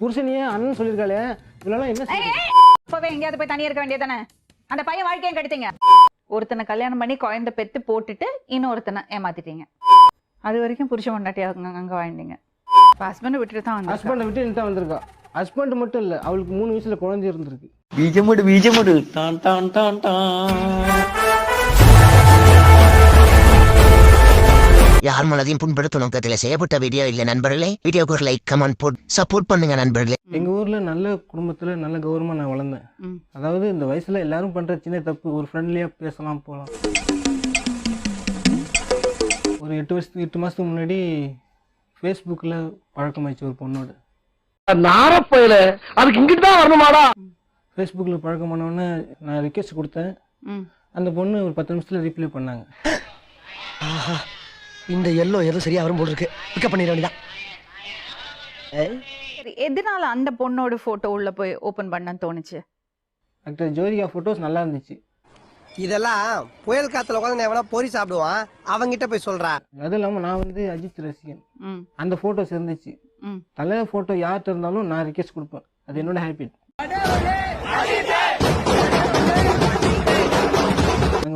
புருஷனையே அண்ணன் சொல்லியிருக்காளே இவ்வளோ என்ன இப்பவே எங்கேயாவது போய் தனியா இருக்க வேண்டியதானே? அந்த பையன் வாழ்க்கையை கெடுத்தீங்க. ஒருத்தனை கல்யாணம் பண்ணி குழந்தை பெத்து போட்டுட்டு இன்னொருத்தனை ஏமாத்திட்டீங்க. அது வரைக்கும் புருஷன் பொண்டாட்டி அங்க வாழ்ந்தீங்க. ஹஸ்பண்டை விட்டுட்டு தான் வந்து ஹஸ்பண்டை விட்டு தான் வந்திருக்கா. ஹஸ்பண்ட் மட்டும் இல்லை, அவளுக்கு 3 வயசுல குழந்தை இருந்திருக்கு. பீஜமுடு டான் டான் டான் டான். யார் மனதையும் புண்படுத்தும் நோக்கத்தில் செய்யப்பட்ட வீடியோ இல்லை நண்பர்களே. வீடியோக்கு ஒரு லைக் கமெண்ட் போட்டு சப்போர்ட் பண்ணுங்க நண்பர்களே. எங்க ஊர்ல நல்ல குடும்பத்துல நல்ல கௌரவமா நான் வளர்ந்தேன். அதாவது இந்த வயசுல எல்லாரும் பண்ற சின்ன தப்பு, ஒரு ஃப்ரெண்ட்லியா பேசலாம் போகலாம். ஒரு 8 மாசத்துக்கு முன்னாடி ஃபேஸ்புக்கில் பழக்கமாயிடுச்சு ஒரு பொண்ணோட. அதுக்கு இங்கிட்டு தான் வரணுமாடா. ஃபேஸ்புக்கில் பழக்கமானோடனே நான் ரிக்வெஸ்ட் கொடுத்தேன். அந்த பொண்ணு ஒரு 10 நிமிஷத்துல ரிப்ளை பண்ணாங்க. இந்த எல்லோ ஏதோ சரியா வரும் போல இருக்கு. பிக்கப் பண்ணிட வேண்டியதான். எதனால அந்த பொண்ணோட போட்டோ உள்ள போய் ஓபன் பண்ண தோணுச்சு? டாக்டர் ஜோதிகா போட்டோஸ் நல்லா இருந்துச்சு. இதெல்லாம் புயல் காத்துல உட்காந்து எவனா பொறி சாப்பிடுவான், அவங்கிட்ட போய் சொல்றா. அது இல்லாமல் நான் வந்து அஜித் ரசிகன். அந்த போட்டோஸ் இருந்துச்சு. தலைவர் போட்டோ யார்கிட்ட இருந்தாலும் நான் ரிக்வெஸ்ட் கொடுப்பேன். அது என்னோட ஹேபிட்.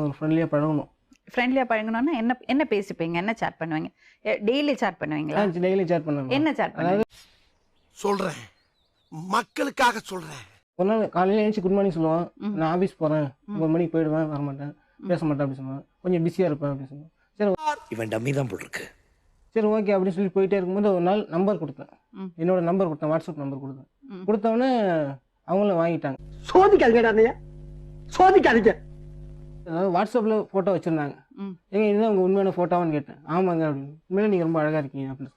ஒரு ஃப்ரெண்ட்லியாக பழகணும். ஃப்ரெண்ட்லியா பழகணும்னா என்ன பேசிப்பீங்க? என்ன சாட் பண்ணுவீங்க? டெய்லி சாட் பண்ணுவீங்களா? டெய்லி சாட் பண்ணுவேன். என்ன சாட் பண்ணுவீங்க? சொல்றேன், மக்களுக்காக சொல்றேன். ஒரு நாள் காலையில் எழுந்துச்சு குட் மார்னிங் சொல்லுவான். நான் ஆஃபீஸ் போகிறேன், 9 மணிக்கு போயிடுவேன், வரமாட்டேன், பேச மாட்டேன் அப்படின்னு சொல்லுவேன். கொஞ்சம் பிஸியாக இருப்பேன் அப்படின்னு சொல்லுவேன். சரி, இவன் டம்மி தான் போல் இருக்கு. சரி ஓகே அப்படின்னு சொல்லி போயிட்டே இருக்கும்போது ஒரு நாள் நம்பர் கொடுத்தேன். என்னோட நம்பர் கொடுத்தேன், வாட்ஸ்அப் நம்பர் கொடுத்தேன். கொடுத்தவொடனே அவங்களும் வாங்கிட்டாங்க. சோதிக்காதீங்க, சோதிக்காதீங்க. அதாவது வாட்ஸ்அப்பில் ஃபோட்டோ வச்சுருந்தாங்க. ஏங்க இதுதான் உங்கள் உண்மையான ஃபோட்டோவான்னு கேட்டேன். ஆமாங்க அப்படின்னு. உண்மையிலே நீங்கள் ரொம்ப அழகாக இருக்கீங்க அப்படின்னு.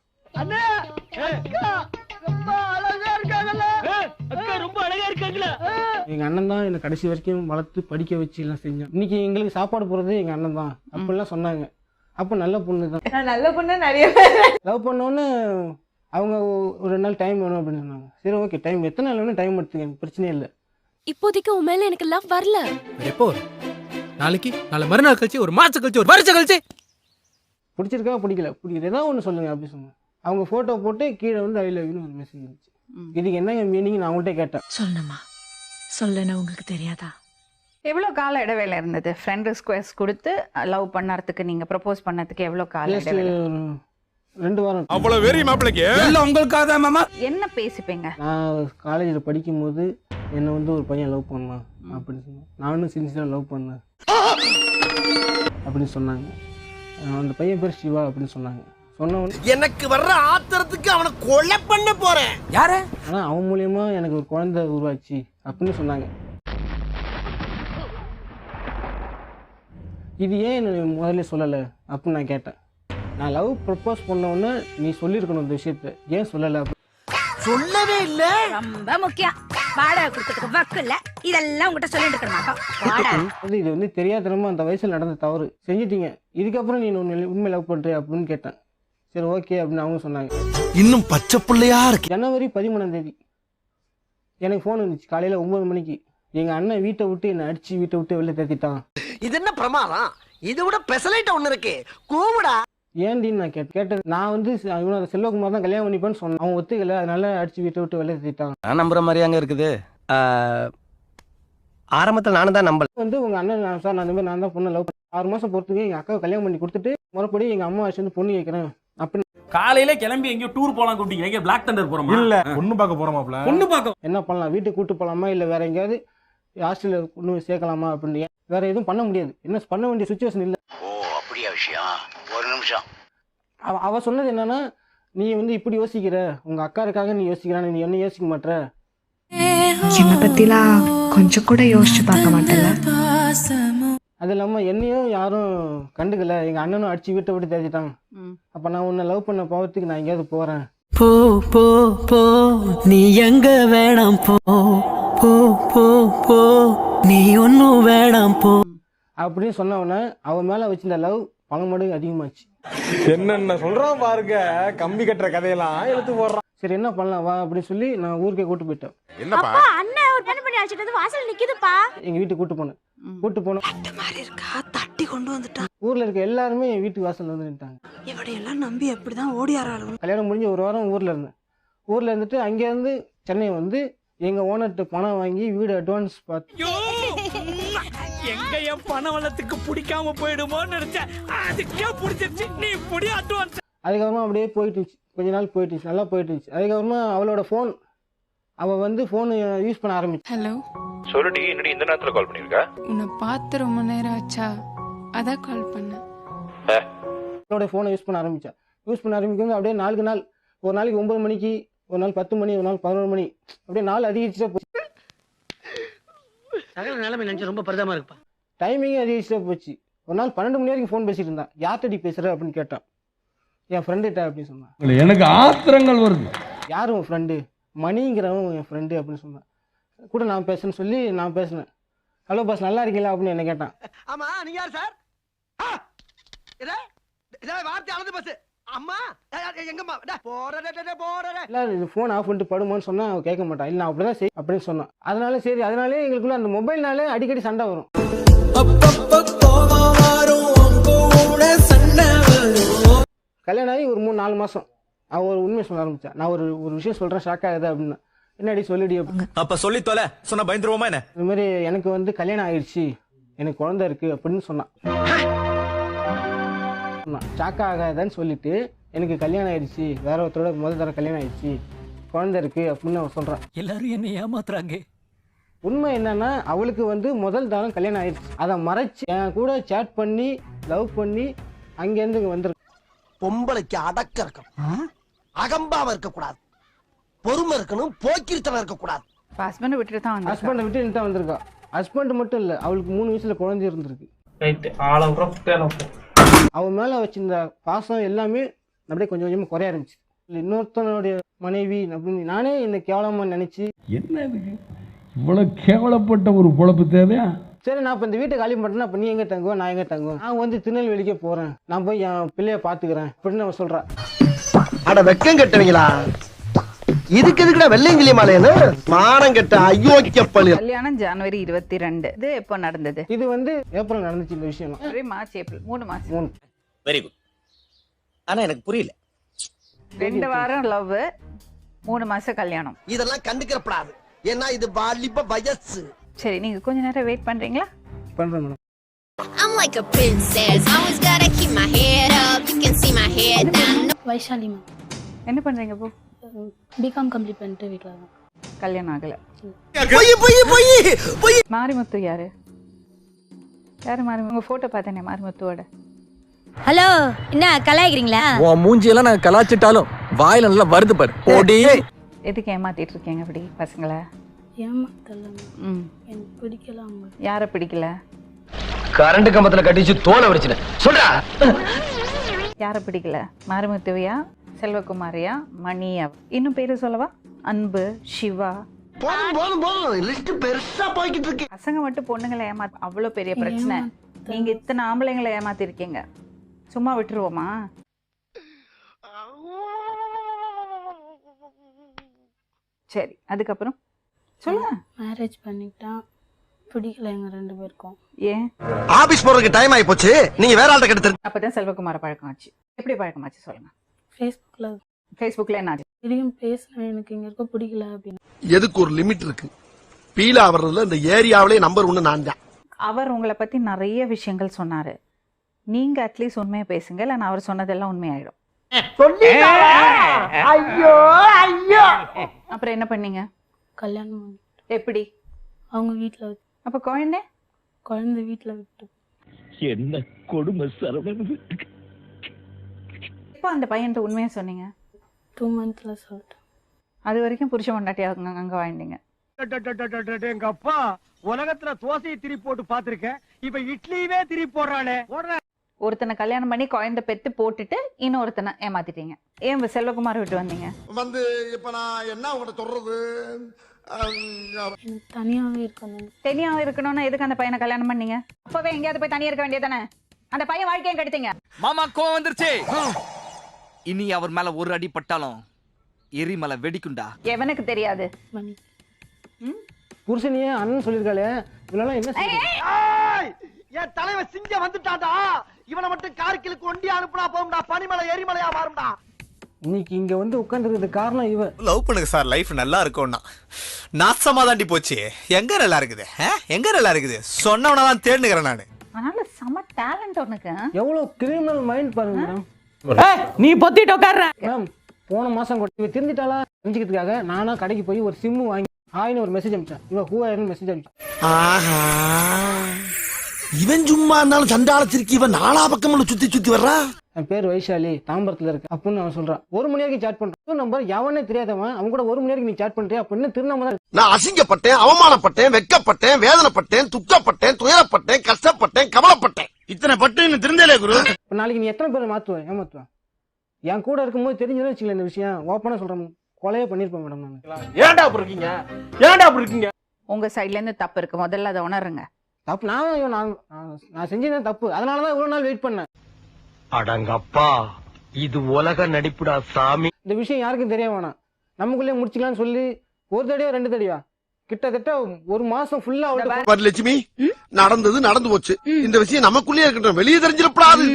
எங்கள் அண்ணன் தான் என்னை கடைசி வரைக்கும் வளர்த்து படிக்க வச்சு எல்லாம் செஞ்சோம். இன்னைக்கு எங்களுக்கு சாப்பாடு போடுறது எங்கள் அண்ணன் தான் அப்படிலாம் சொன்னாங்க. அப்போ நல்ல பொண்ணு தான். நல்ல பொண்ணு நிறைய லவ் பண்ணோன்னு அவங்க ஒரு 2 நாள் டைம் வேணும் அப்படின்னு சொன்னாங்க. சரி ஓகே, டைம் எத்தனை நாள் வேணும் டைம் எடுத்துக்க, பிரச்சனையே இல்லை. இப்போதைக்கு உன் மேல எனக்கு லவ் வரல. எப்போ நாளைக்கு நாளை மறுநாள் கழிச்சு ஒரு மாசம் கழிச்சு ஒரு வருஷம் கழிச்சு பிடிச்சிருக்கா பிடிக்கல ஏதாவது ஒன்று சொல்லுங்க அப்படி சொன்னாங்க. அவங்க ஃபோட்டோ போட்டு கீழே வந்து ஐ லவ் யூன்னு ஒரு மெசேஜ் இருந்துச்சு. இதுக்கு என்ன மீனிங் நான் அவங்கள்ட்ட கேட்டேன். சொல்லணுமா? சொல்லணும் உங்களுக்கு தெரியாதா? எவ்வளவு கால இடைவேளை இருந்தது? ஃப்ரெண்ட் ரிக்வெஸ்ட் கொடுத்து லவ் பண்ணறதுக்கு நீங்க ப்ரப்போஸ் பண்ணதுக்கு எவ்வளவு கால இடைவேளை? 2 வாரம். அவ்வளவு வெறி மாப்பிளைக்கு எல்லாம் உங்களுக்காக தான் மாமா. என்ன பேசிப்பீங்க? நான் காலேஜில் படிக்கும்போது என்னை வந்து ஒரு பையன் லவ் பண்ணான் அப்படின்னு சொன்னேன். நானும் சின்சியராக லவ் பண்ணேன் அப்படின்னு சொன்னாங்க. அந்த பையன் பேர் சிவா அப்படின்னு சொன்னாங்க. எனக்கு வர்ற ஆத்திரத்துக்கு அவனை கொலை பண்ண போறேன். யாரு? ஆனால் அவன் மூலியமா எனக்கு ஒரு குழந்தை உருவாச்சு அப்படின்னு சொன்னாங்க. இது ஏன் என்ன முதல்ல சொல்லலை அப்படின்னு நான் கேட்டேன். நான் லவ் ப்ரப்போஸ் பண்ண உடனே நீ சொல்லியிருக்கணும் இந்த விஷயத்த, ஏன் சொல்லலை? சொல்லவே இல்ல. ரொம்ப முக்கியம். வாடகை கொடுத்ததுக்கு வக்கு இல்ல, இதெல்லாம் உங்ககிட்ட சொல்லிட்டு இருக்க மாட்டோம். இது வந்து தெரியாதனமா அந்த வயசுல நடந்த தவறு செஞ்சிட்டீங்க, இதுக்கப்புறம் நீ உண்மை லவ் பண்ற அப்படின்னு கேட்டேன். சரி ஓகே அப்படின்னு அவங்க சொன்னாங்க. இன்னும் பச்சை பிள்ளையா இருக்கு. ஜனவரி 13ஆம் தேதி எனக்கு ஃபோன் வந்துச்சு. காலையில 9 மணிக்கு எங்க அண்ணன் வீட்டை விட்டு என்னை அடிச்சு வீட்டை விட்டு வெளில தேத்திட்டான். இது என்ன பிரமாதம்? இது விட பெசலைட் ஒண்ணு இருக்கு, கூவுடா. ஏன்டின்னு நான் கேட்டது. நான் வந்து இவனை செல்வகுமார் தான் கல்யாணம் பண்ணிப்பேன்னு சொன்னேன். அவன் ஒத்துக்கல, அதனால அடிச்சு வீட்டை விட்டு வெளில தேத்திட்டான். நான் நம்புற மாதிரி அங்க இருக்குது. ஆரம்பத்தில் நானும் தான் நம்பல. வந்து உங்க அண்ணன் சார் நான் இந்த மாதிரி நான் தான் பொண்ணு லவ் 6 மாசம் பொறுத்துக்கு எங்க அக்காவை கல்யாணம் பண்ணி கொடுத்துட்டு மறுபடியும் எங்க அம்மா வச்சு வந்து பொண்ணு கேட்கிறேன் அப்படின்னு. காலையில கிளம்பி எங்கயோ டூர் போலாம் கூப்பிட்டீங்க. எங்க பிளாக் தண்டர் போறோமா? இல்ல பொண்ணு பார்க்க போறோமாப்ல. பொண்ணு பார்க்க என்ன பண்ணலாம், வீட்டுக்கு கூட்டு போகலாமா இல்லை வேற எங்கேயாவது ஹாஸ்டலில் கொண்டு போய் சேர்க்கலாமா அப்படின்னு. வேற எதுவும் பண்ண முடியாது, என்ன பண்ண வேண்டிய சுச்சுவேஷன் இல்லை. ஓ அப்படியா விஷயம்? ஒரு நிமிஷம். அவ சொன்னது என்னன்னா, நீ வந்து இப்படி யோசிக்கிற, உங்க அக்கா இருக்காக நீ யோசிக்கிறான்னு, நீ என்ன யோசிக்க மாட்டேற. என்ன பத்திலாம் கொஞ்சம் கூட யோசிச்சு பார்க்க மாட்டேன்ல. அது இல்லாமல் என்னையும் யாரும் கண்டுக்கல, எங்கள் அண்ணனும் அடிச்சு வீட்டை விட்டு தேடிட்டாங்க. அப்போ நான் உன்னை லவ் பண்ண பாவத்துக்கு நான் எங்கேயாவது போகிறேன். போ போ போ நீ எங்க வேணாம் போ போ போ போ நீ ஒன்னும் வேணாம் போ அப்படின்னு சொன்னவொடனே அவன் மேலே வச்சிருந்த லவ் பல மடங்கு அதிகமாச்சு. என்னென்ன சொல்றான் பாருங்க, கம்பி கட்டுற கதையெல்லாம் எடுத்து போடுறான். சரி என்ன பண்ணலாம் வா அப்படின்னு சொல்லி நான் ஊருக்கே கூட்டு போயிட்டேன். என்னப்பா அண்ணன் ஒரு பெண் பண்ணி அழைச்சிட்டு வந்து வாசல் நிக்குதுப்பா. எங்கள் வீட்டுக்கு கூட்டு போனேன். மாதிரி இருக்கா, தட்டி கொண்டு வந்துட்டான். ஊரில் இருக்க எல்லாருமே என் வீட்டுக்கு வாசல் வந்து நின்ட்டாங்க. இவடையெல்லாம் நம்பி அப்படிதான் ஓடி ஆறாளும். கல்யாணம் முடிஞ்சு 1 வாரம் ஊரில் இருந்தேன். ஊரில் இருந்துட்டு அங்கேருந்து சென்னை வந்து எங்கள் ஓனர்கிட்ட பணம் வாங்கி வீடு அட்வான்ஸ் பார்த்து எங்க என் பண வளத்துக்கு பிடிக்காம போயிடுமோன்னு நினைச்சேன். அதுக்கே பிடிச்சிருச்சு. நீ இப்படி அட்வான்ஸ். அதுக்கப்புறமா அப்படியே போயிட்டுச்சு, கொஞ்ச நாள் போயிட்டுச்சு, நல்லா போயிட்டுச்சு. அதுக்கப்புறமா அவளோட ஃபோன், அவள் வந்து ஃபோனு யூஸ் பண்ண ஆரம்பிச்சு. ஹலோ சொல்லுடி, என்னடி இந்த நேரத்துல கால் பண்ணிருக்க? உன்னை பார்த்து ரொம்ப நேரம் ஆச்சா, அதான் கால் பண்ணேன். அவளோட ஃபோனை யூஸ் பண்ண ஆரம்பித்தா. யூஸ் பண்ண ஆரம்பிக்கும் அப்படியே நாளுக்கு நாள், ஒரு நாளைக்கு 9 மணிக்கு, ஒரு நாள் 10 மணி, ஒரு நாள் 11 மணி, அப்படியே நாள் அதிகரிச்சுட்டே போச்சு. சகல நிலைமை நினைச்சு ரொம்ப பரிதாபமா இருக்குப்பா. டைமிங்கே அதிகரிச்சுட்டே போச்சு. ஒரு நாள் 12 மணி வரைக்கும் ஃபோன் பேசிட்டு இருந்தான். யார்கிட்டடி பேசுகிற அப்படின்னு கேட்டான். என் ஃப்ரெண்டுகிட்ட அப்படின்னு சொன்னான். எனக்கு ஆத்திரங்கள் வருது. யார் உன் ஃப்ரெண்டு? மணிங்கிறவன் என் ஃப்ரெண்டு அப்படின்னு சொன்னான். கூட நான் பேசுன்னு சொல்லி நான் பேசினேன். ஹலோ பாஸ் நல்லா இருக்கீங்களா அப்படின்னு என்ன கேட்டான். ஆமா நீங்க யார் சார்? வார்த்தை அளந்து பஸ். அம்மா எங்கம்மா போறே இல்லை இது ஃபோன் ஆஃப் பண்ணிட்டு படுமான்னு சொன்னால் அவன் கேட்க மாட்டான். இல்லை நான் அப்படிதான் சரி அப்படின்னு சொன்னான். அதனாலே எங்களுக்குள்ள அந்த மொபைல்னாலே அடிக்கடி சண்டை வரும். கல்யாணம் ஆகி ஒரு 3-4 மாதம் அவன் ஒரு உண்மையை சொல்ல ஆரம்பித்தான். நான் ஒரு விஷயம் சொல்கிறேன், ஷாக் ஆகுது அப்படின்னா. என்னடி சொல்லிடி அப்படின்னு. அப்ப சொல்லி தொலை சொன்ன பயந்துருவோமா என்ன? இது மாதிரி எனக்கு வந்து கல்யாணம் ஆயிடுச்சு, எனக்கு குழந்தை இருக்குது அப்படின்னு சொன்னான். ஷாக் ஆகாதான்னு சொல்லிட்டு எனக்கு கல்யாணம் ஆயிடுச்சு, வேற ஒருத்தரோட முதல் தர கல்யாணம் ஆயிடுச்சு, குழந்தை இருக்கு அப்படின்னு அவன் சொல்கிறான். எல்லாரும் என்ன ஏமாத்துறாங்க. உண்மை என்னன்னா அவளுக்கு வந்து முதல் தரம் கல்யாணம் ஆயிடுச்சு. அதை மறைச்சு என் கூட சேட் பண்ணி லவ் பண்ணி அங்கேருந்து இங்கே வந்துருக்கு. பொம்பளைக்கு அடக்க இருக்கணும், அகம்பாவ இருக்கக்கூடாது, பொறுமை இருக்கணும், போக்கிரித்தனம் இருக்கக்கூடாது. ஹஸ்பண்டை விட்டுட்டு தான் வந்தா. ஹஸ்பண்டை விட்டு நின்று வந்திருக்கா. ஹஸ்பண்ட் மட்டும் இல்லை, அவளுக்கு 3 வயசுல குழந்தை இருந்திருக்கு. அவன் மேலே வச்சிருந்த பாசம் எல்லாமே அப்படியே கொஞ்சம் கொஞ்சமாக குறைய ஆரம்பிச்சு. இன்னொருத்தனுடைய மனைவி அப்படின்னு நானே என்னை கேவலமாக நினச்சி, என்ன இதுக்கு இவ்வளவு கேவலப்பட்ட ஒரு பொழப்பு தேவையா? சரி நான் இப்போ இந்த வீட்டை காலி பண்ணுறேன்னா அப்போ நீ எங்கே தங்குவோம், நான் எங்கே தங்குவேன், நான் வந்து திருநெல்வேலிக்கே போகிறேன், நான் போய் என் பிள்ளைய பார்த்துக்கிறேன் அப்படின்னு அவன் சொல்கிறான். அட வெக்கம் கட்டுவீங்களா? இதுக்கு எதுக்குடா வெள்ளையங்கிலி மாலையன்னு மானம் கட்ட அயோக்கிய பள்ளி. கல்யாணம் ஜனவரி 22. இது எப்போ நடந்தது? இது வந்து ஏப்ரல் நடந்துச்சு இந்த விஷயம். மார்ச், ஏப்ரல் 3 மாசம். Very good. ஆனா எனக்கு புரியல. 2 வாரம் லவ், 3 மாசம் கல்யாணம். இதெல்லாம் கண்டுக்கிறப்படாது, ஏன்னா இது வாலிப வயசு. சரி நீங்க கொஞ்ச நேரம் வெயிட் பண்றீங்களா? பண்ணுறேன் madam. I'm like a princess, always gotta keep my head up, you can see my head down. Vaishali ma'am, என்ன பண்றீங்க இப்போ? பிகாம் கம்ப்ளீட் பண்ணிட்டு வீட்டில் தான். கல்யாணம் ஆகல. மாரிமுத்து யாரு? யாரு மாரிமுத்து? உங்க போட்டோ பார்த்தேனே மாரிமுத்துவோட. ஹலோ, என்ன கலாய்க்கிறீங்களா? உன் மூஞ்சியெல்லாம் நான் கலாச்சிட்டாலும் வாயில நல்லா வருது பாரு. ஓடி. எதுக்கு ஏமாத்திட்டு இருக்கீங்க அப்படி பசங்களை? ஏமாத்தல மேம், எனக்கு பிடிக்கல அவங்க. யாரை பிடிக்கல? கரண்ட் கம்பத்துல கட்டிச்சு தோலை வச்சுட்டேன் சொல்றா. யாரை பிடிக்கல? மாரிமுத்துவையா, செல்வகுமாரியா, மணியா? இன்னும் பேரு சொல்லவா? அன்பு, சிவா. போதும் லிஸ்ட் பெருசா போய்கிட்டு இருக்கு. பசங்க மட்டும் பொண்ணுங்களை ஏமாத்த அவ்வளோ பெரிய பிரச்சனை. நீங்க இத்தனை ஆம்பளைங்களை ஏமாத்திருக்கீங்க, சும்மா விட்டுருவோமா? சரி அதுக்கப்புறம் சொல்லுங்க. மேரேஜ் பண்ணிக்கிட்டான், பிடிக்கல எங்க 2 பேருக்கும். ஏன்? ஆபீஸ் போறதுக்கு டைம் ஆயி போச்சு, நீங்க வேற ஆள்கிட்ட கெடுத்து. அப்பதான் செல்வகுமார பழக்கமாச்சு. எப்படி பழக்கமாச்சு சொல்லுங்க. ஃபேஸ்புக்கில் என்ன ஆச்சு? இதையும் பேசினேன், எனக்கு இங்க இருக்க பிடிக்கல அப்படின்னு. எதுக்கு ஒரு லிமிட் இருக்கு. பீலா வர்றதுல இந்த ஏரியாவிலே நம்பர் 1 நான் தான். அவர் உங்களை பத்தி நிறைய விஷயங்கள் சொன்னாரு. நீங்க அட்லீஸ்ட் உண்மையை பேசுங்க, இல்ல அவர் சொன்னதெல்லாம் உண்மையாயிடும். ஐயோ ஐயோ. அப்புறம் என்ன பண்ணீங்க? கல்யாணம் பண்ணி எப்படி? அவங்க வீட்டில். அப்ப குழந்தை வீட்டில் விட்டு. என்ன கொடுமை சரவணன். இப்போ அந்த பையன்ட்ட உண்மையா சொன்னீங்க? 2 monthsல சொல்லிட்டேன். அது வரைக்கும் புருஷ பொண்டாட்டி அங்க வாழ்ந்தீங்க. எங்க அப்பா உலகத்துல தோசையை திருப்பி போட்டு பாத்திருக்கேன், இப்ப இட்லியவே திருப்பி போடுறானே. ஒருத்தனை கல்யாணம் பண்ணி குழந்தை பெத்து போட்டுட்டு இன்னொருத்தனை ஏமாத்திட்டீங்க. ஏன் செல்வகுமார் விட்டு வந்தீங்க? வந்து இப்ப நான் என்ன உங்கள்ட்ட சொல்றது, தனியாவே இருக்கணும். தனியாவே இருக்கணும்னா எதுக்கு அந்த பையனை கல்யாணம் பண்ணீங்க? அப்பவே எங்கேயாவது போய் தனியா இருக்க வேண்டியதானே? அந்த பையன் வாழ்க்கையை கெடுத்தீங்க. மாமா கோவம் வந்துருச்சு. இனி அவர் மேல ஒரு அடி பட்டாலும் எரிமலை வெடிக்குண்டா. எவனுக்கு தெரியாது? மணி புருஷனையே அண்ணன் சொல்லியிருக்காளே, இவ்வளோ என்ன என் தலைவன் சிங்க வந்துட்டாடா. இவனை மட்டும் கார்கிலுக்கு ஒண்டி அனுப்புனா போகும்டா, பனிமலை எரிமலையா மாறும்டா. இன்னைக்கு இங்க வந்து உட்காந்துருக்கிறது காரணம் இவ. லவ் பண்ணுங்க சார், லைஃப் நல்லா இருக்கும்னா நாசமா தாண்டி போச்சு. எங்க நல்லா இருக்குது, எங்க நல்லா இருக்குது சொன்னவனதான் தேடுனுக்கிறேன் நானு. அதனால செம டேலண்ட் உனக்கு. எவ்வளவு கிரிமினல் மைண்ட் பாருங்க மேடம். நீ பொத்திட்டு உட்கார்ற. மேம் போன மாசம் இவ திருந்திட்டாளா தெரிஞ்சுக்கிறதுக்காக நானா கடைக்கு போய் ஒரு சிம்மு வாங்கி ஆயின்னு ஒரு மெசேஜ் அனுப்பிச்சேன். இவ ஹூஆயிரம் மெசேஜ் அனுப்பிச்சேன். ஆஹா, இவன் சும்மா இருந்தாலும் சண்டாளத்திற்கு இவன் நாலா பக்கம் சுத்தி சுத்தி வர்றா. என் பேர் வைஷாலி, தாம்பரத்துல இருக்கு அப்படின்னு அவன் சொல்றான். 1 மணி வரைக்கும் சாட் பண்றான். நம்பர் எவனே தெரியாதவன் அவன் கூட 1 மணி வரைக்கும் நீ சாட் பண்றியா அப்படின்னு திருநாம தான். நான் அசிங்கப்பட்டேன், அவமானப்பட்டேன், வெட்கப்பட்டேன், வேதனைப்பட்டேன், துக்கப்பட்டேன், துயரப்பட்டேன், கஷ்டப்பட்டேன், கவலைப்பட்டேன். இத்தனை பட்டு இன்னும் திருந்தலே குரு. இப்ப நாளைக்கு நீ எத்தனை பேரை மாத்துவேன், ஏமாத்துவேன்? என் கூட இருக்கும்போது தெரிஞ்சதுன்னு வச்சுக்கல இந்த விஷயம் ஓப்பனா சொல்றேன், கொலையே பண்ணிருப்பேன் மேடம் நான். ஏன்டா அப்படி இருக்கீங்க, ஏன்டா அப்படி இருக்கீங்க? உங்க சைட்ல இருந்து தப்பு இருக்கு, முதல்ல அதை உணருங்க. தப்பு நான் செஞ்சது தப்பு, அதனாலதான் இவ்வளவு நாள் வெயிட் பண்ணேன். அடங்கப்பா, இது உலக நடிப்புடா சாமி. இந்த விஷயம் யாருக்கும் தெரிய வேணாம், நமக்குள்ளே முடிச்சுக்கலாம்னு சொல்லி ஒரு தடவையா 2 தடவையா கிட்டத்தட்ட 1 மாசம் ஃபுல்லா. லட்சுமி, நடந்தது நடந்து போச்சு. இந்த விஷயம் நமக்குள்ளே இருக்கட்டும், வெளியே தெரிஞ்சிடப்படாது.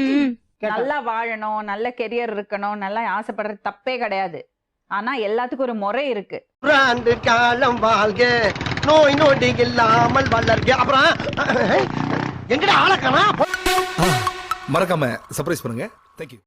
நல்லா வாழணும், நல்ல கெரியர் இருக்கணும், நல்லா ஆசைப்படுறது தப்பே கிடையாது. ஆனா எல்லாத்துக்கும் ஒரு முறை இருக்கு. ஆண்டு காலம் வாழ்க, நோய் நொடி இல்லாமல் வளர்க. அப்புறம் எங்கடா ஆளக்கானா? மறக்காம சர்ப்ரைஸ் பண்ணுங்க. தேங்க்யூ.